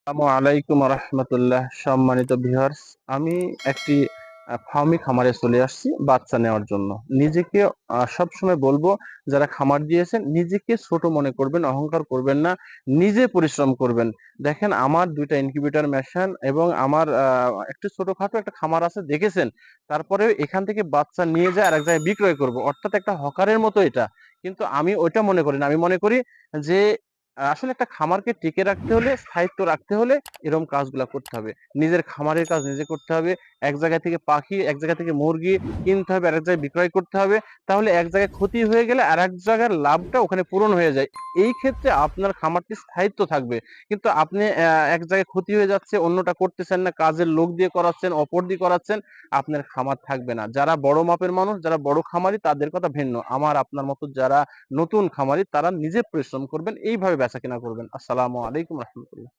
আসসালামু আলাইকুম রহমতুল্লাহ। সম্মানিত ভিউয়ার্স, আমি একটি ফার্মি খামারে চলে আসছি বাচ্চা নেওয়ার জন্য। নিজেকে সবসময় বলবো, যারা খামার দিয়েছেন নিজেকে ছোট মনে করবেন, অহংকার করবেন না, নিজে পরিশ্রম করবেন। দেখেন, আমার দুইটা ইনকিউবেটর মেশিন এবং আমার একটু ছোটখাটো একটা খামার আছে, দেখেছেন। তারপরে এখান থেকে বাচ্চা নিয়ে যায় আর এক জায়গায় বিক্রয় করব, অর্থাৎ একটা হকারের মতো এটা। কিন্তু আমি ওইটা মনে করি না। আমি মনে করি যে আসলে একটা খামারকে টিকে রাখতে হলে, স্থায়িত্ব রাখতে হলে এরকম কাজগুলা করতে হবে। নিজের খামারের কাজ নিজে করতে হবে। এক জায়গা থেকে পাখি, এক জায়গা থেকে মুরগি কিনতে হবে, আরেক জায়গায় বিক্রয় করতে হবে। তাহলে এক জায়গায় ক্ষতি হয়ে গেলে আর এক জায়গার লাভটা ওখানে পূরণ হয়ে যায়। এই ক্ষেত্রে আপনার খামারটি স্থায়িত্ব থাকবে। কিন্তু আপনি এক জায়গায় ক্ষতি হয়ে যাচ্ছে, অন্যটা করতেছেন না, কাজের লোক দিয়ে করাচ্ছেন, অপর দিয়ে করাচ্ছেন, আপনার খামার থাকবে না। যারা বড় মাপের মানুষ, যারা বড় খামারি, তাদের কথা ভিন্ন। আমার আপনার মতো যারা নতুন খামারি, তারা নিজে পরিশ্রম করবেন, এইভাবে বেচা কিনা করবেন। আসসালামু আলাইকুম রহমতুল্লাহ।